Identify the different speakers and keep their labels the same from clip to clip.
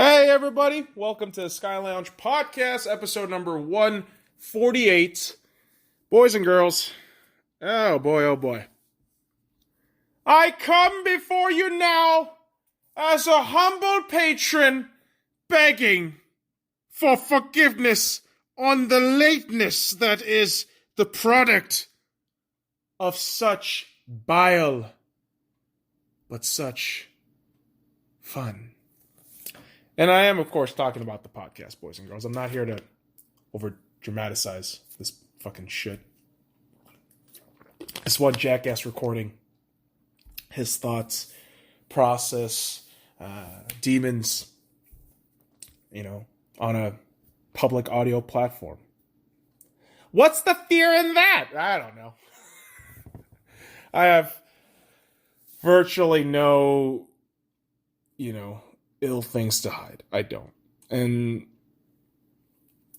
Speaker 1: Hey everybody, welcome to the SkyLounge podcast, episode number 148. Boys and girls, oh boy. I come before you now as a humble patron begging for forgiveness on the lateness that is the product of such bile, but such fun. And I am, of course, talking about the podcast, boys and girls. I'm not here to over-dramatize this fucking shit. It's one jackass recording his thoughts, process, demons, on a public audio platform. What's the fear in that? I don't know. I have virtually no, ill things to hide. I don't. And,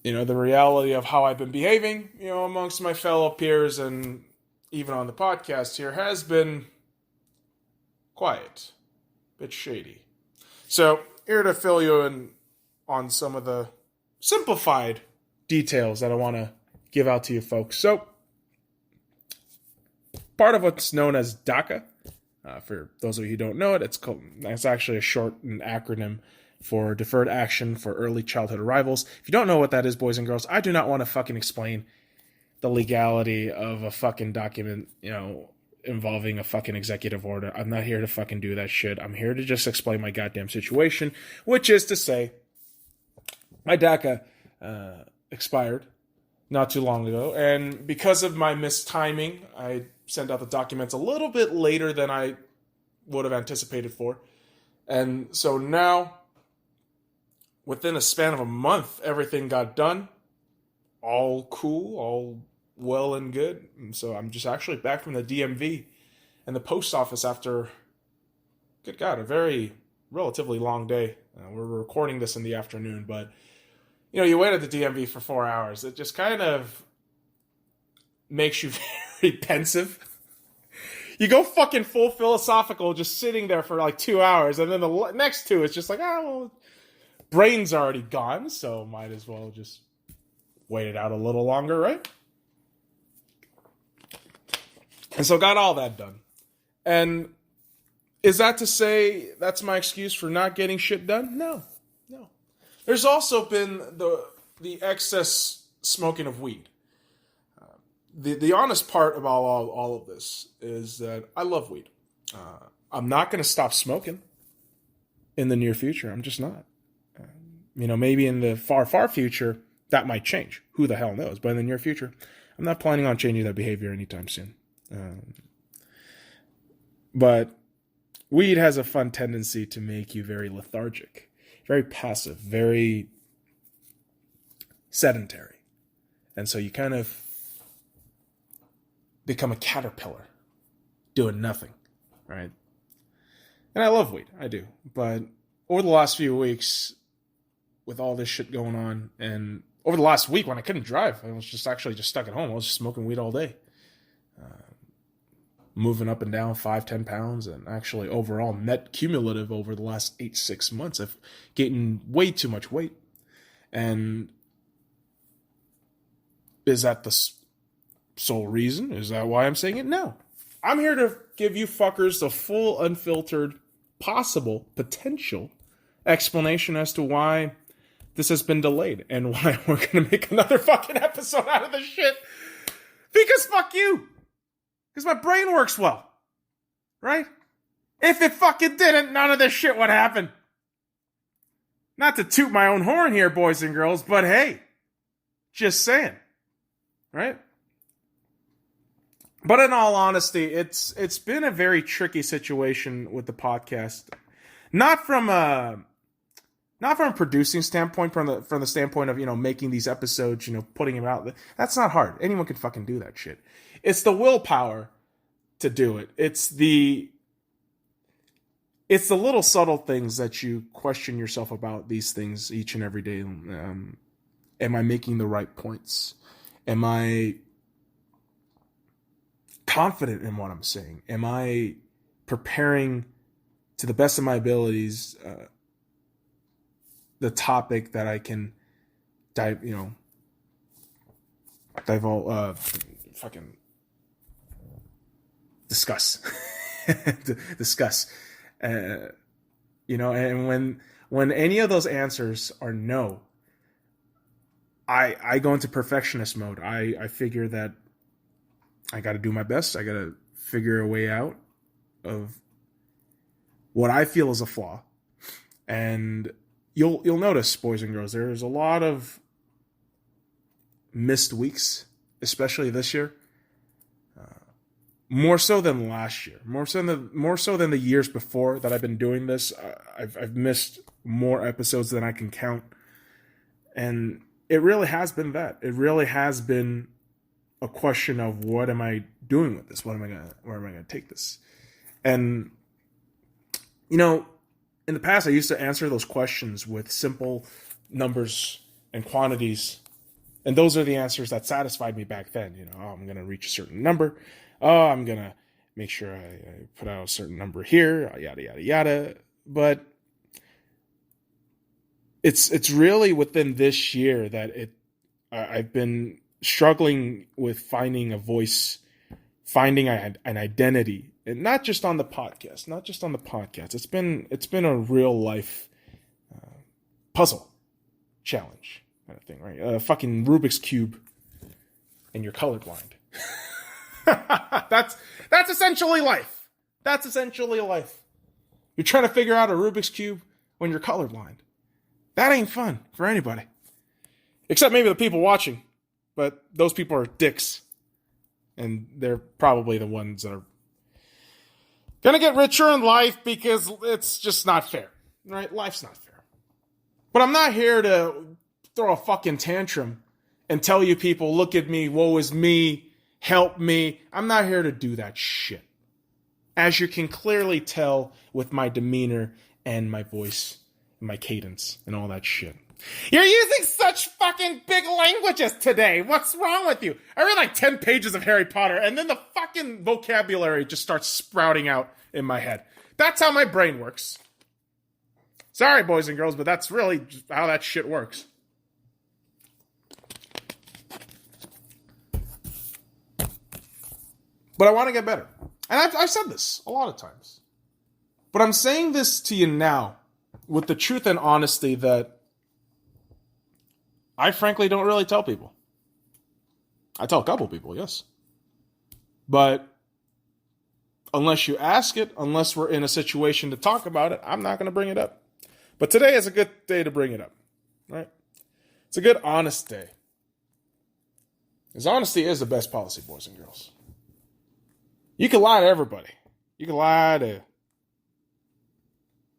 Speaker 1: the reality of how I've been behaving, amongst my fellow peers and even on the podcast here has been quiet, a bit shady. So, here to fill you in on some of the simplified details that I want to give out to you folks. So, part of what's known as DACA, for those of you who don't know it, it's actually a shortened acronym for Deferred Action for Early Childhood Arrivals. If you don't know what that is, boys and girls, I do not want to fucking explain the legality of a fucking document, involving a fucking executive order. I'm not here to fucking do that shit. I'm here to just explain my goddamn situation, which is to say, my DACA expired not too long ago, and because of my mistiming, I sent out the documents a little bit later than I would have anticipated for. And so now, within a span of a month, everything got done. All cool, all well and good. And so I'm just actually back from the DMV and the post office after, good God, a very relatively long day. We're recording this in the afternoon, but you wait at the DMV for 4 hours. It just kind of makes you very pensive. You go fucking full philosophical just sitting there for like 2 hours, and then the next two is just like, brain's already gone, so might as well just wait it out a little longer, right? And so got all that done. And is that to say that's my excuse for not getting shit done? No. There's also been the excess smoking of weed. The honest part about all of this is that I love weed. I'm not going to stop smoking in the near future. I'm just not. Maybe in the far future, that might change. Who the hell knows? But in the near future, I'm not planning on changing that behavior anytime soon. But weed has a fun tendency to make you very lethargic, very passive, very sedentary. And so you kind of become a caterpillar doing nothing, right? And I love weed, I do. But over the last few weeks, with all this shit going on, and over the last week when I couldn't drive, I was just stuck at home. I was just smoking weed all day. Moving up and down 5-10 pounds, and actually overall net cumulative over the last 8-6 months, I've gained way too much weight. And is that the sole reason? Is that why I'm saying it? No. I'm here to give you fuckers the full, unfiltered, possible, potential explanation as to why this has been delayed and why we're going to make another fucking episode out of this shit. Because fuck you. Because my brain works well. Right? If it fucking didn't, none of this shit would happen. Not to toot my own horn here, boys and girls, but hey, just saying. Right? But in all honesty, it's been a very tricky situation with the podcast. Not from a producing standpoint, from the standpoint of, making these episodes, putting them out. That's not hard. Anyone can fucking do that shit. It's the willpower to do it. It's the little subtle things that you question yourself about these things each and every day. Am I making the right points? Am I confident in what I'm saying? Am I preparing to the best of my abilities the topic that I can fucking discuss. Discuss. And when any of those answers are no, I go into perfectionist mode. I figure that I got to do my best. I got to figure a way out of what I feel is a flaw. And you'll notice, boys and girls, there's a lot of missed weeks, especially this year. More so than last year, more so than the years before that I've been doing this. I've missed more episodes than I can count, and it really has been that. It really has been a question of what am I doing with this? Where am I gonna take this? And in the past, I used to answer those questions with simple numbers and quantities, and those are the answers that satisfied me back then. I'm gonna reach a certain number. Oh, I'm going to make sure I put out a certain number here, yada, yada, yada. But it's really within this year that I've been struggling with finding a voice, finding an identity, and not just on the podcast. It's been a real life puzzle challenge kind of thing, right? A fucking Rubik's Cube and you're colorblind. That's essentially life. That's essentially life. You're trying to figure out a Rubik's Cube when you're colorblind. That ain't fun for anybody. Except maybe the people watching. But those people are dicks. And they're probably the ones that are gonna get richer in life because it's just not fair. Right? Life's not fair. But I'm not here to throw a fucking tantrum and tell you people, look at me, woe is me, help me. I'm not here to do that shit. As you can clearly tell with my demeanor and my voice, and my cadence, and all that shit. You're using such fucking big languages today. What's wrong with you? I read like 10 pages of Harry Potter, and then the fucking vocabulary just starts sprouting out in my head. That's how my brain works. Sorry, boys and girls, but that's really how that shit works. But I want to get better. And I've said this a lot of times. But I'm saying this to you now with the truth and honesty that I frankly don't really tell people. I tell a couple people, yes. But unless you ask it, unless we're in a situation to talk about it, I'm not going to bring it up. But today is a good day to bring it up. Right? It's a good, honest day. Because honesty is the best policy, boys and girls. You can lie to everybody. You can lie to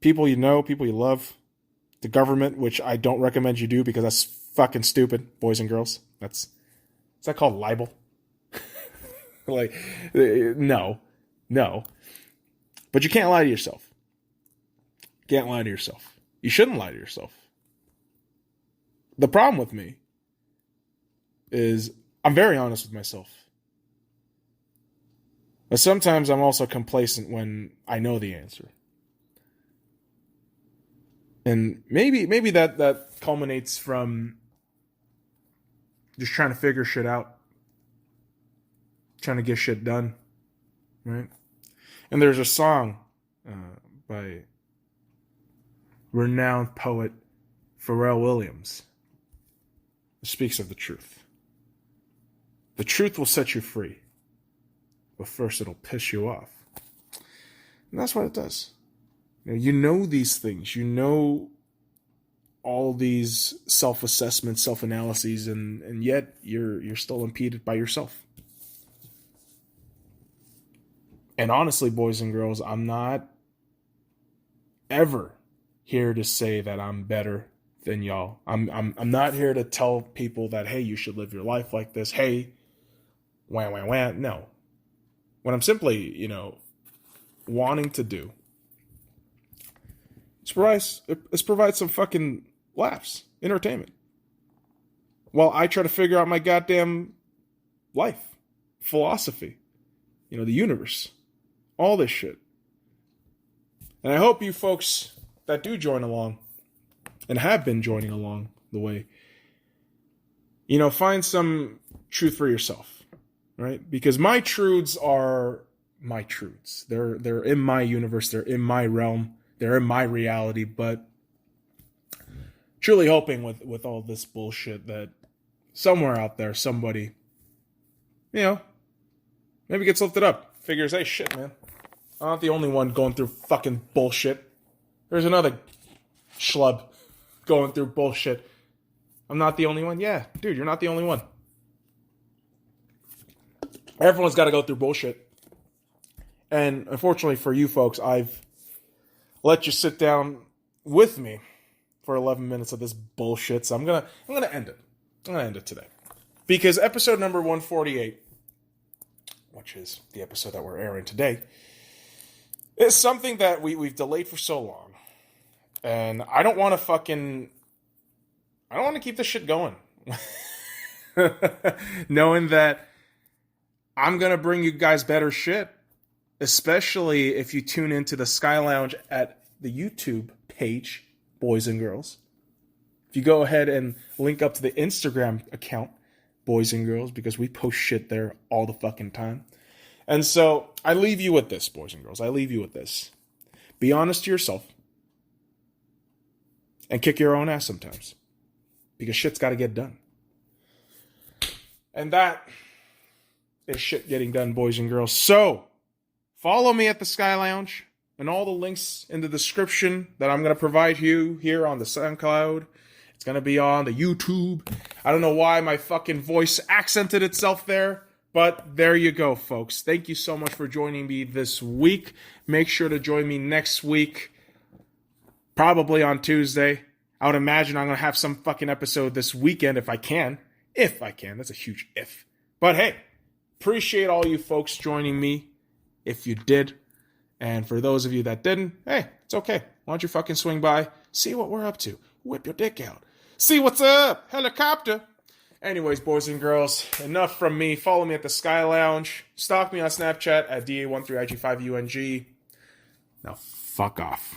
Speaker 1: people you know, people you love, the government, which I don't recommend you do because that's fucking stupid, boys and girls. Is that called libel? No. But you can't lie to yourself. You can't lie to yourself. You shouldn't lie to yourself. The problem with me is I'm very honest with myself. But sometimes I'm also complacent when I know the answer. And maybe that culminates from just trying to figure shit out. Trying to get shit done. Right? And there's a song by renowned poet Pharrell Williams that speaks of the truth. The truth will set you free. But first it'll piss you off. And that's what it does. You know these things. You know all these self-assessments, self-analyses, and yet you're still impeded by yourself. And honestly, boys and girls, I'm not ever here to say that I'm better than y'all. I'm not here to tell people that, hey, you should live your life like this. Hey, wah. No. What I'm simply, wanting to do is provide some fucking laughs, entertainment, while I try to figure out my goddamn life, philosophy, the universe, all this shit. And I hope you folks that do join along and have been joining along the way, you know, find some truth for yourself, right? Because my truths are my truths. They're in my universe. They're in my realm. They're in my reality. But truly hoping with all this bullshit that somewhere out there, somebody, you know, maybe gets lifted up. Figures, hey, shit, man. I'm not the only one going through fucking bullshit. There's another schlub going through bullshit. I'm not the only one. Yeah, dude, you're not the only one. Everyone's got to go through bullshit. And unfortunately for you folks, I've let you sit down with me for 11 minutes of this bullshit. So I'm gonna end it. I'm gonna end it today. Because episode number 148, which is the episode that we're airing today, is something that we've delayed for so long. And I don't want to keep this shit going. Knowing that I'm going to bring you guys better shit. Especially if you tune into the SkyLounge at the YouTube page, boys and girls. If you go ahead and link up to the Instagram account, boys and girls, because we post shit there all the fucking time. And so I leave you with this, boys and girls. I leave you with this. Be honest to yourself. And kick your own ass sometimes. Because shit's got to get done. And that is shit getting done, boys and girls. So, follow me at the SkyLounge. And all the links in the description that I'm going to provide you here on the SoundCloud. It's going to be on the YouTube. I don't know why my fucking voice accented itself there. But there you go, folks. Thank you so much for joining me this week. Make sure to join me next week. Probably on Tuesday. I would imagine I'm going to have some fucking episode this weekend if I can. If I can. That's a huge if. But hey, appreciate all you folks joining me. If you did. And for those of you that didn't, hey, it's okay. Why don't you fucking swing by, see what we're up to. Whip your dick out. See what's up. Helicopter. Anyways, boys and girls, enough from me. Follow me at the SkyLounge. Stalk me on Snapchat at DA13IG5UNG. Now, fuck off.